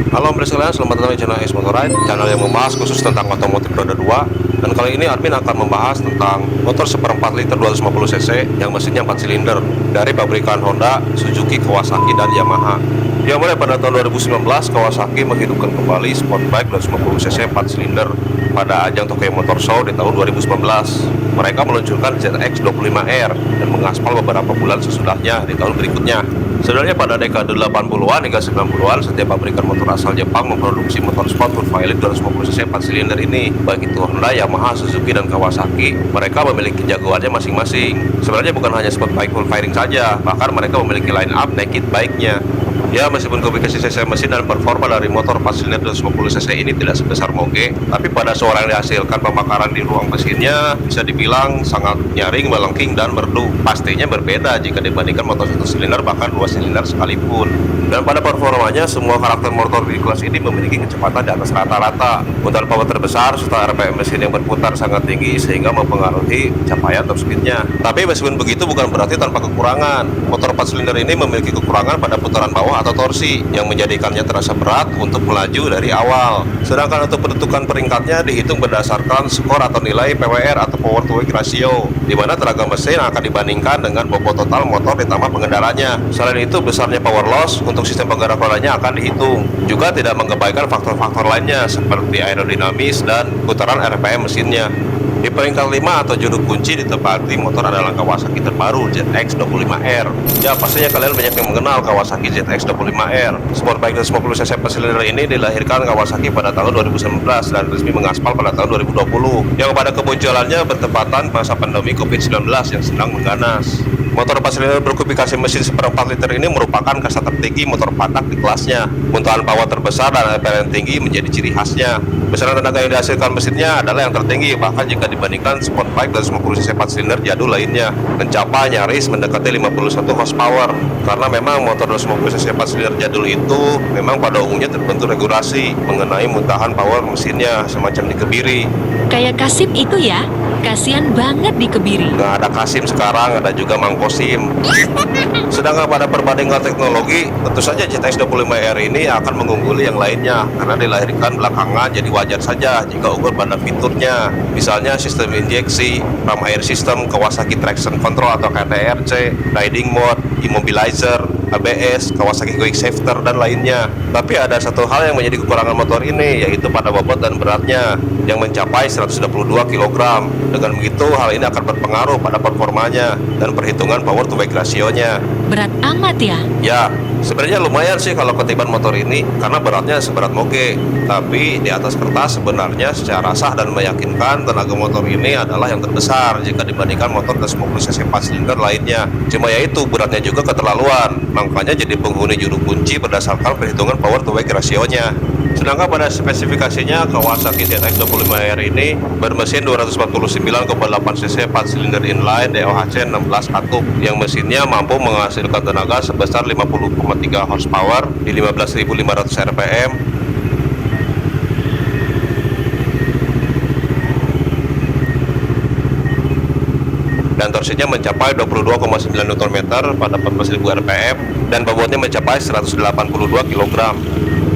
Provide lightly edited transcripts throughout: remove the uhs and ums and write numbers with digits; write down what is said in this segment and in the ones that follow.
Halo sekalian, selamat datang di channel Ace Motor Ride, channel yang membahas khusus tentang otomotif roda 2. Dan kali ini admin akan membahas tentang motor 1/4 liter 250 cc yang mesinnya 4 silinder dari pabrikan Honda, Suzuki, Kawasaki, dan Yamaha. Yang mulai pada tahun 2019, Kawasaki menghidupkan kembali sport bike 250 cc 4 silinder pada ajang Tokyo Motor Show di tahun 2019. Mereka meluncurkan ZX25R dan mengaspal beberapa bulan sesudahnya di tahun berikutnya. Sebenarnya pada dekade 80-an hingga 90-an, setiap pabrikan motor asal Jepang memproduksi motor sport full valid 250 cc 4 silinder ini, baik itu Honda, Yamaha, Suzuki, dan Kawasaki. Mereka memiliki jagoannya masing-masing. Sebenarnya bukan hanya sport bike full firing saja, bahkan mereka memiliki line up naked bike-nya. Ya, meskipun kombinasi cc mesin dan performa dari motor 4 silinder 250 cc ini tidak sebesar moge, tapi pada suara yang dihasilkan pembakaran di ruang mesinnya bisa dibilang sangat nyaring, melengking, dan merdu. Pastinya berbeda jika dibandingkan motor 1 silinder bahkan 2 silinder sekalipun. Dan pada performanya, semua karakter motor di kelas ini memiliki kecepatan di atas rata-rata. Muatan power terbesar serta RPM mesin yang berputar sangat tinggi sehingga mempengaruhi capaian top speednya. Tapi meskipun begitu bukan berarti tanpa kekurangan. Motor 4 silinder ini memiliki kekurangan pada putaran bawah atau torsi yang menjadikannya terasa berat untuk melaju dari awal. Sedangkan untuk penentukan peringkatnya dihitung berdasarkan skor atau nilai PWR atau power to weight ratio, di mana tenaga mesin akan dibandingkan dengan bobot total motor ditambah pengendaranya. Selain itu, besarnya power loss untuk sistem penggerak rodanya akan dihitung. Juga tidak mengabaikan faktor-faktor lainnya seperti aerodinamis dan putaran RPM mesinnya. Di peringkat 5 atau juru kunci ditempati motor adalah Kawasaki terbaru ZX25R. Ya, pastinya kalian banyak yang mengenal Kawasaki ZX25R. Sport bike 250 cc 4 silinder ini dilahirkan Kawasaki pada tahun 2019 dan resmi mengaspal pada tahun 2020. Yang pada kemunculannya bertepatan masa pandemi COVID-19 yang sedang mengganas. Motor 4 silinder berkubifikasi mesin 1/4 liter ini merupakan kasta tertinggi motor patak di kelasnya. Muntahan power terbesar dan RPM tinggi menjadi ciri khasnya. Besaran tenaga yang dihasilkan mesinnya adalah yang tertinggi, bahkan jika dibandingkan sport bike dan 50 cc 4 silinder jadul lainnya, mencapai nyaris mendekati 51 horsepower. Karena memang motor 250 cc 4 silinder jadul itu memang pada umumnya terbentuk regulasi mengenai muntahan power mesinnya semacam dikebiri. Kayak Kasim itu ya, kasihan banget dikebiri. Nggak ada Kasim sekarang, ada juga Mang Kosim. Sedangkan pada perbandingan teknologi, tentu saja ZX25R ini akan mengungguli yang lainnya karena dilahirkan belakangan, jadi wajar saja jika unggul pada fiturnya. Misalnya sistem injeksi, ram air system, Kawasaki Traction Control atau KTRC, riding mode, immobilizer, ABS, Kawasaki Quick Shifter, dan lainnya. Tapi ada satu hal yang menjadi kekurangan motor ini, yaitu pada bobot dan beratnya yang mencapai 122 kg. Dengan begitu, hal ini akan berpengaruh pada performanya dan perhitungan power to weight ratio-nya. Berat amat ya? Ya, sebenarnya lumayan sih kalau ketiban motor ini karena beratnya seberat moge. Tapi di atas kertas sebenarnya secara sah dan meyakinkan tenaga motor ini adalah yang terbesar jika dibandingkan motor 250 cc 4 silinder lainnya. Cuma yaitu beratnya juga keterlaluan, makanya jadi penghuni juru kunci berdasarkan perhitungan power to weight ratio-nya. Sedangkan pada spesifikasinya, Kawasaki ZX25R ini bermesin 249,8 cc 4 silinder inline DOHC 16 katup yang mesinnya mampu menghasilkan tenaga sebesar 50,3 horsepower di 15.500 rpm dan torsinya mencapai 22,9 Nm pada 14.000 rpm dan bobotnya mencapai 182 kg.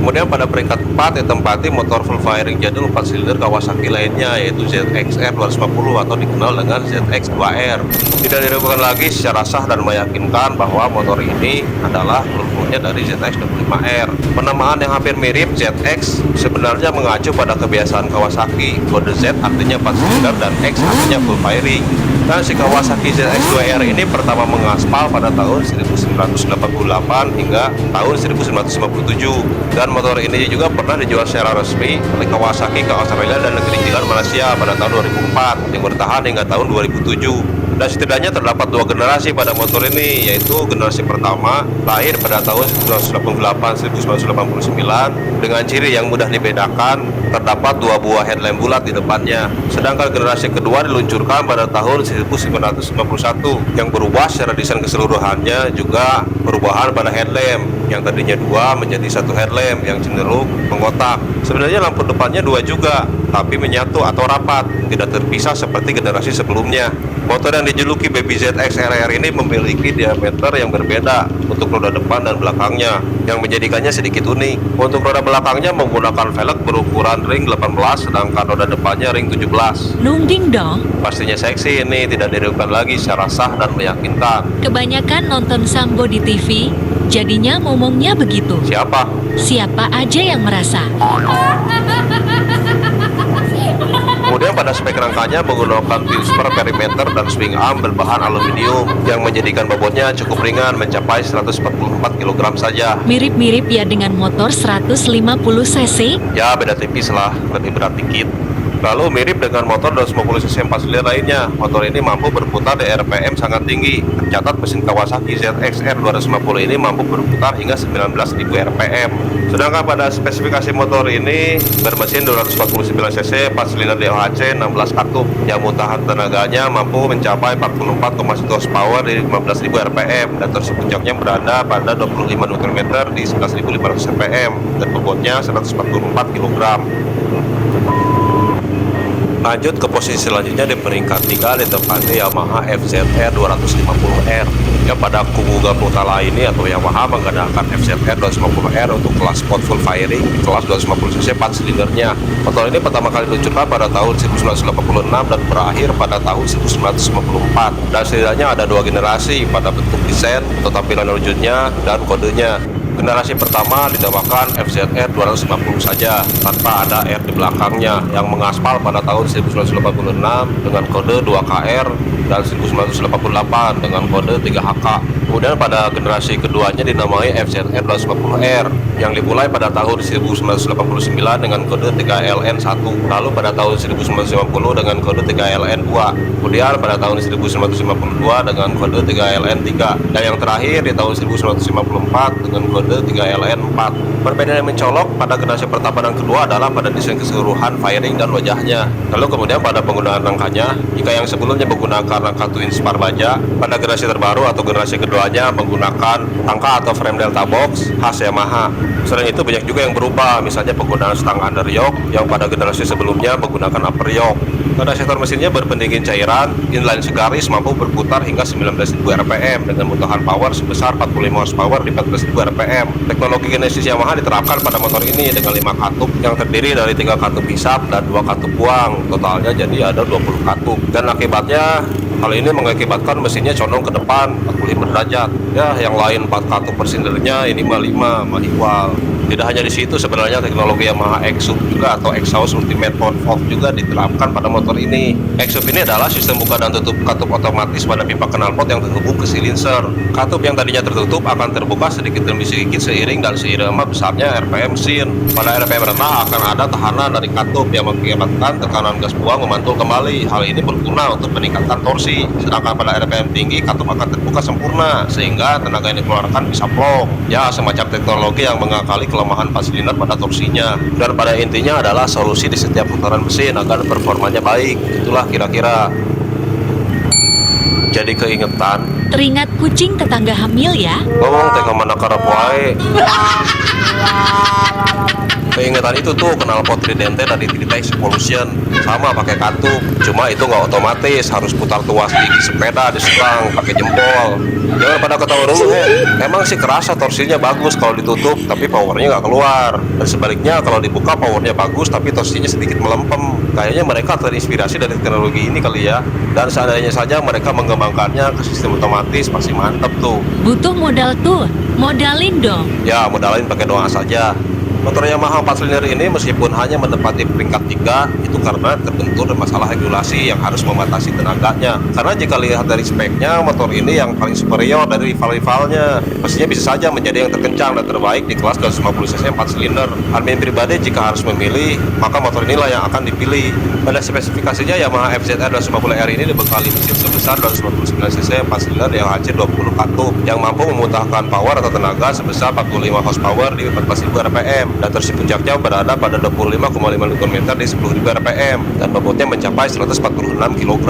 Kemudian pada peringkat 4 ditempati motor full firing jadul 4 silinder Kawasaki lainnya, yaitu ZX-R 250 atau dikenal dengan ZX2R. Tidak diragukan lagi secara sah dan meyakinkan bahwa motor ini adalah leluhurnya dari ZX25R. Penamaan yang hampir mirip ZX sebenarnya mengacu pada kebiasaan Kawasaki. Kode Z artinya 4 silinder dan X artinya full firing. Dan si Kawasaki ZX2R ini pertama mengaspal pada tahun 1988 hingga tahun 1957. Dan motor ini juga pernah dijual secara resmi oleh Kawasaki ke Australia dan negeri jiran Malaysia pada tahun 2004 yang bertahan hingga tahun 2007. Dan setidaknya terdapat dua generasi pada motor ini, yaitu generasi pertama lahir pada tahun 1988-1989 dengan ciri yang mudah dibedakan terdapat 2 buah headlamp bulat di depannya. Sedangkan generasi kedua diluncurkan pada tahun 1991 yang berubah secara desain keseluruhannya, juga perubahan pada headlamp yang tadinya 2 menjadi 1 headlamp yang cenderung mengkotak. Sebenarnya lampu depannya 2 juga, tapi menyatu atau rapat, tidak terpisah seperti generasi sebelumnya. Motor yang dijuluki Baby ZX RR ini memiliki diameter yang berbeda untuk roda depan dan belakangnya, yang menjadikannya sedikit unik. Untuk roda belakangnya menggunakan velg berukuran ring 18, sedangkan roda depannya ring 17. Nungging dong. Pastinya seksi ini, tidak diragukan lagi secara sah dan meyakinkan. Kebanyakan nonton Sambo di TV, jadinya ngomongnya begitu. Siapa? Siapa aja yang merasa. Kemudian pada spek rangkanya menggunakan wheelsper perimeter dan swing arm berbahan aluminium yang menjadikan bobotnya cukup ringan, mencapai 144 kg saja. Mirip-mirip ya dengan motor 150 cc. Ya beda tipis lah, lebih berat dikit. Lalu mirip dengan motor 250 cc 4 silinder lainnya, motor ini mampu berputar di RPM sangat tinggi. Tercatat mesin Kawasaki ZX-R 250 ini mampu berputar hingga 19.000 RPM. Sedangkan pada spesifikasi motor ini bermesin 249 cc 4 silinder DOHC 16 katup yang muntahan tenaganya mampu mencapai 44,1 horsepower di 15.000 RPM, dan torsi puncaknya berada pada 25 Nm di 11.500 RPM dan bobotnya 144 kg. Lanjut ke posisi selanjutnya di peringkat 3 ditempati Yamaha FZR 250R. Ya, pada kubu Gabutala ini atau Yamaha menggunakan FZR 250R untuk kelas sport full fairing di kelas 250cc 4 silindernya. Motor ini pertama kali diluncurkan pada tahun 1986 dan berakhir pada tahun 1994. Dan setidaknya ada 2 generasi pada bentuk desain, tampilan wujudnya, dan kodenya. Generasi pertama dinamakan FZR 250 saja tanpa ada R di belakangnya, yang mengaspal pada tahun 1986 dengan kode 2KR dan 1988 dengan kode 3HK. Kemudian pada generasi keduanya dinamai FZR 250R yang dimulai pada tahun 1989 dengan kode 3LN1, lalu pada tahun 1990 dengan kode 3LN2, kemudian pada tahun 1952 dengan kode 3LN3, dan yang terakhir di tahun 1954 dengan kode 3LN4. Perbedaan yang mencolok pada generasi pertama dan kedua adalah pada desain keseluruhan fairing dan wajahnya. Lalu kemudian pada penggunaan rangkanya, jika yang sebelumnya menggunakan rangka twin spar baja, pada generasi terbaru atau generasi keduanya menggunakan rangka atau frame delta box khas Yamaha. Selain itu banyak juga yang berubah, misalnya penggunaan stang under yoke yang pada generasi sebelumnya menggunakan upper yoke. Pada sektor mesinnya berpendingin cairan, inline segaris mampu berputar hingga 19.000 RPM dengan muntahan power sebesar 45 horsepower di 14.000 RPM. Teknologi Genesis Yamaha diterapkan pada motor ini dengan 5 katup yang terdiri dari 3 katup hisap dan 2 katup buang. Totalnya jadi ada 20 katup. Dan akibatnya hal ini mengakibatkan mesinnya condong ke depan 45 derajat. Ya, yang lain 4 katup per silindernya, ini mah 5 manual. Tidak hanya di situ, sebenarnya teknologi Yamaha X-Sub juga atau Exhaust Ultimate Power Valve juga diterapkan pada motor ini. X-Sub ini adalah sistem buka dan tutup katup otomatis pada pipa knalpot yang terhubung ke silinser. Katup yang tadinya tertutup akan terbuka sedikit demi sedikit seiring dan seirama besarnya RPM mesin. Pada RPM rendah akan ada tahanan dari katup yang mengakibatkan tekanan gas buang memantul kembali. Hal ini berguna untuk meningkatkan torsi. Sedangkan pada RPM tinggi, katup akan terbuka sempurna sehingga tenaga yang dikeluarkan bisa plong. Ya, semacam teknologi yang mengakali kelemahan 4 silinder pada torsinya. Dan pada intinya adalah solusi di setiap putaran mesin agar performanya baik. Itulah kira-kira. Jadi keingetan, Teringat kucing tetangga hamil ya. ngomong teka mana karapuai. Keingetan itu tuh knalpot Tridente dari Tridente Evolution, sama pakai katup, cuma itu nggak otomatis, harus putar tuas gigi sepeda diserang pakai jempol. Jangan pada ketawa dulu, emang sih kerasa torsinya bagus kalau ditutup tapi powernya nggak keluar, dan sebaliknya kalau dibuka powernya bagus tapi torsinya sedikit melempem. Kayaknya mereka terinspirasi dari teknologi ini kali ya, dan seandainya saja mereka mengembangkannya ke sistem otomatis pasti mantep tuh. Butuh modal tuh. Modalin dong. Ya, modalin pakai doa saja. Motor Yamaha 4 silinder ini meskipun hanya menempati peringkat 3, itu karena terbentur masalah regulasi yang harus membatasi tenaganya. Karena jika lihat dari speknya, motor ini yang paling superior dari rival-rivalnya. Pastinya bisa saja menjadi yang terkencang dan terbaik di kelas 250cc 4 silinder. Admin pribadi jika harus memilih, maka motor inilah yang akan dipilih. Pada spesifikasinya, Yamaha FZR 250R ini dibekali mesin sebesar 299cc 4 silinder yang HC 20 katup yang mampu memuntahkan power atau tenaga sebesar 45 horsepower di 14.000 RPM. dan torsi puncaknya berada pada 25,5 Nm di 10.000 rpm dan bobotnya mencapai 146 kg.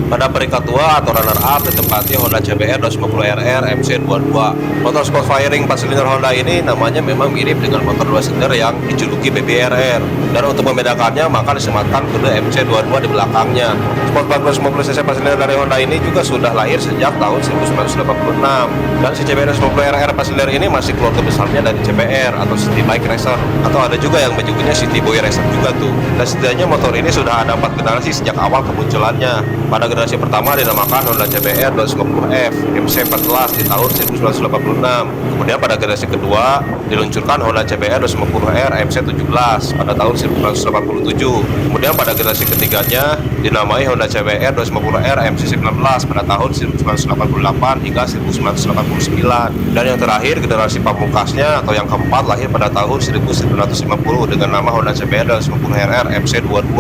Pada peringkat 2 atau runner up ditempati Honda CBR 250RR MC22. Motor sport firing 4 silinder Honda ini namanya memang mirip dengan motor 2 silinder yang dijuluki BBRR, dan untuk membedakannya maka disematkan kode MC22 di belakangnya. Sport 450cc 4 silinder dari Honda ini juga sudah lahir sejak tahun 1986, dan si CBR 250RR 4 silinder ini masih keluarga besarnya dari CBR atau City Bike Racer, atau ada juga yang menyebutnya City Boy Racer juga tuh. Dan setidaknya motor ini sudah ada 4 generasi sejak awal kemunculannya. Pada generasi pertama dinamakan Honda CBR 250F MC14 di tahun 1986. Kemudian pada generasi kedua diluncurkan Honda CBR 250R MC17 pada tahun 1987. Kemudian pada generasi ketiganya dinamai Honda CBR 250R MC19 pada tahun 1988 hingga 1989. Dan yang terakhir generasi pamungkasnya atau yang keempat lahir pada tahun 1950 dengan nama Honda CBR 250RR MC22.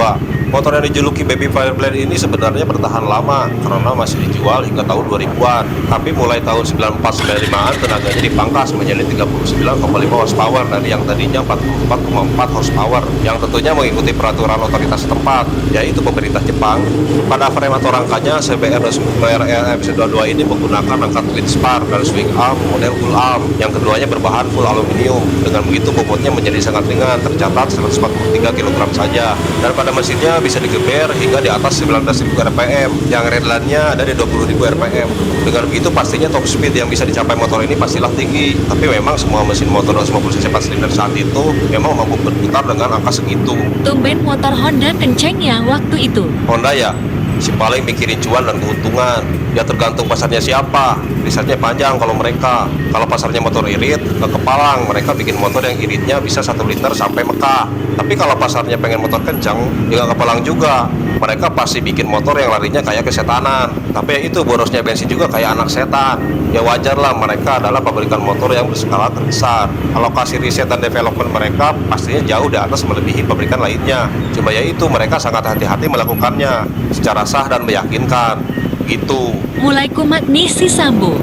Motor yang dijuluki Baby Fireblade ini sebenarnya bertahan lama karena masih dijual hingga tahun 2000-an. Tapi mulai tahun 94-95an tenaganya dipangkas menjadi 39,5 horsepower dari yang tadinya 44,4 horsepower, yang tentunya mengikuti peraturan otoritas setempat, yaitu pemerintah Jepang. Pada frame atau rangkanya CBR 250RR MC22 ini menggunakan rangka twin spar dan swing arm model full arm, yang keduanya berbahan full aluminium. Dengan begitu bobotnya menjadi sangat ringan, tercatat 143 kg saja, dan pada mesinnya bisa digeber hingga di atas 19.000 rpm, yang redline-nya ada di 20.000 rpm. Dengan begitu pastinya top speed yang bisa dicapai motor ini pastilah tinggi. Tapi memang semua mesin motor 250cc 4 silinder saat itu memang mampu berputar dengan angka segitu. Tumben motor Honda kenceng ya waktu itu. Honda ya, si paling mikirin cuan dan keuntungan. Ya tergantung pasarnya siapa. Risetnya panjang kalau mereka. Kalau pasarnya motor irit, ke Kepalang mereka bikin motor yang iritnya bisa 1 liter sampai Mekah. Tapi kalau pasarnya pengen motor kencang, ya ke Kepalang juga. Mereka pasti bikin motor yang larinya kayak kesetanan. Tapi ya itu borosnya bensin juga kayak anak setan. Ya wajar lah, mereka adalah pabrikan motor yang berskala terbesar. Alokasi riset dan development mereka pastinya jauh di atas melebihi pabrikan lainnya. Cuma ya itu, mereka sangat hati-hati melakukannya secara sah dan meyakinkan. Gitu. Mulai kumat nih si Sambo.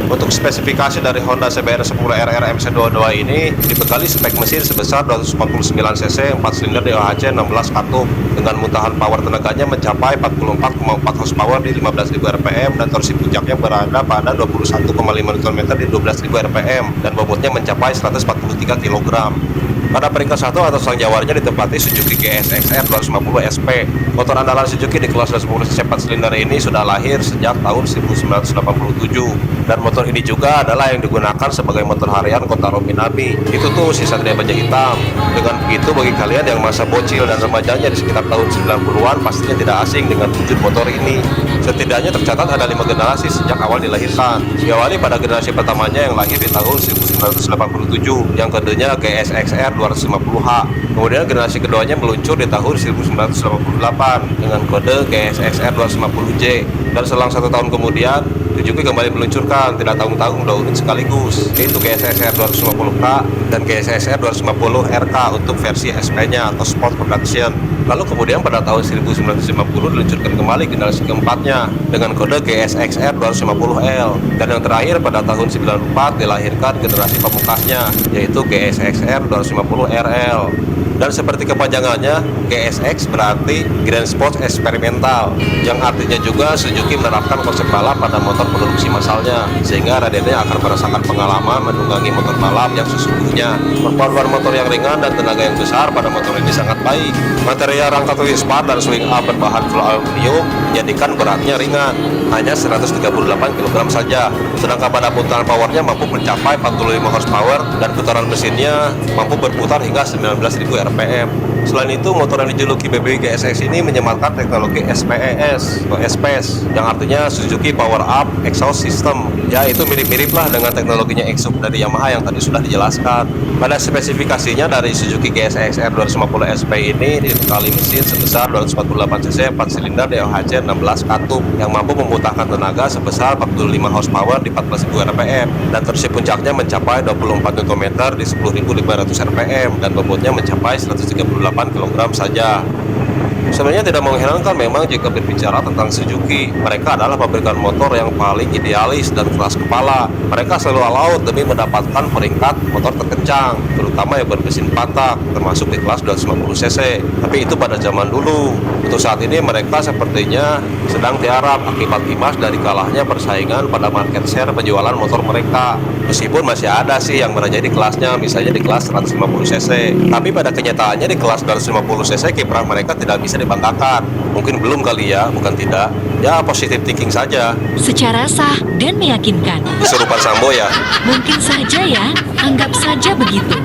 Untuk spesifikasi dari Honda CBR 10RR MC22 ini dibekali spek mesin sebesar 249cc 4 silinder DOHC 16 katup dengan muntahan power tenaganya mencapai 44,4 horsepower di 15.000 rpm, dan torsi puncaknya berada pada 21,5 Nm di 12.000 rpm, dan bobotnya mencapai 143 kg. Pada peringkat 1 atau sang jawarnya ditempati Suzuki GSX-R 250 SP. Motor andalan Suzuki di kelas 250cc 4 silinder ini sudah lahir sejak tahun 1987, dan motor ini juga adalah yang digunakan sebagai motor harian Kotaro Minami. Itu tuh si Satria Baja Hitam. Dengan begitu bagi kalian yang masa bocil dan remajanya di sekitar tahun 90-an pastinya tidak asing dengan wujud motor ini. Setidaknya tercatat ada 5 generasi sejak awal dilahirkan. Diawali pada generasi pertamanya yang lahir di tahun 1987 yang kodenya GSX-R 250H. Kemudian generasi keduanya meluncur di tahun 1988 dengan kode GSX-R 250J, dan selang 1 tahun kemudian Suzuki kembali meluncurkan tidak tanggung-tanggung 2 unit sekaligus, yaitu GSX-R 250K dan GSX-R 250RK untuk versi SP-nya atau Sport Production. Lalu kemudian pada tahun 1950 diluncurkan kembali generasi keempatnya dengan kode GSX-R 250L, dan yang terakhir pada tahun 94 dilahirkan generasi pamungkasnya yaitu GSX-R 250RL. Dan seperti kepanjangannya, GSX berarti Grand Sport Experimental, yang artinya juga Suzuki menerapkan konsep balap pada motor produksi massalnya, sehingga radarnya akan merasakan pengalaman menunggangi motor balap yang sesungguhnya. Perpaduan motor yang ringan dan tenaga yang besar pada motor ini sangat baik. Material rangka twin spar dan swing arm berbahan full aluminium menjadikan beratnya ringan, hanya 138 kg saja. Sedangkan pada putaran powernya mampu mencapai 45 horsepower, dan putaran mesinnya mampu berputar hingga 19.000 rpm. Selain itu, motor yang dijuluki BB GSX ini menyematkan teknologi SPES atau SPS, yang artinya Suzuki Power Up Exhaust System. Ya, itu mirip-mirip lah dengan teknologinya Exub dari Yamaha yang tadi sudah dijelaskan. Pada spesifikasinya dari Suzuki GSX-R 250 SP ini dibekali mesin sebesar 248cc 4 silinder DOHC 16 katup yang mampu memuntahkan tenaga sebesar 45 horsepower di 14.000 rpm, dan torsi puncaknya mencapai 24 Nm di 10.500 rpm, dan bobotnya mencapai 138 kg saja. Sebenarnya tidak mengherankan memang jika berbicara tentang Suzuki. Mereka adalah pabrikan motor yang paling idealis dan keras kepala. Mereka selalu all out demi mendapatkan peringkat motor terkencang, terutama yang bermesin patah, termasuk di kelas 250 cc. Tapi itu pada zaman dulu. Untuk saat ini mereka sepertinya sedang tiarap akibat imbas dari kalahnya persaingan pada market share penjualan motor mereka. Meskipun masih ada sih yang merajai di kelasnya, misalnya di kelas 150 cc. Tapi pada kenyataannya di kelas 250 cc kiprah mereka tidak bisa dibanggakan. Mungkin belum kali ya, bukan tidak. Ya positive thinking saja. Secara sah dan meyakinkan. Kesurupan Sambo ya. Mungkin saja ya, anggap saja begitu.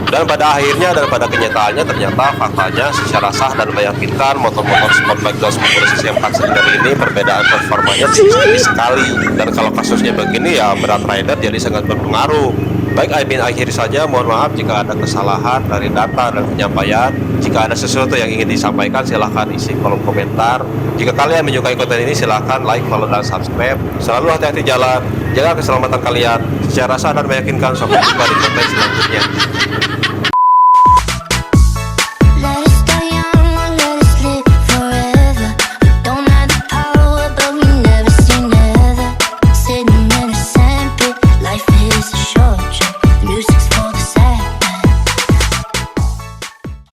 Dan pada akhirnya dan pada kenyataannya ternyata faktanya secara sah dan meyakinkan motor-motor sportbike 250 cc 4 silinder ini perbedaan performanya tinggi sekali. Dan kalau kasusnya begini ya berat rider jadi sangat berpengaruh. Baik, Aibin akhiri saja, mohon maaf jika ada kesalahan dari data dan penyampaian. Jika ada sesuatu yang ingin disampaikan silahkan isi kolom komentar. Jika kalian menyukai konten ini silahkan like, follow, dan subscribe. Selalu hati-hati jalan, jaga keselamatan kalian. Secara sah dan meyakinkan, sampai jumpa di konten selanjutnya.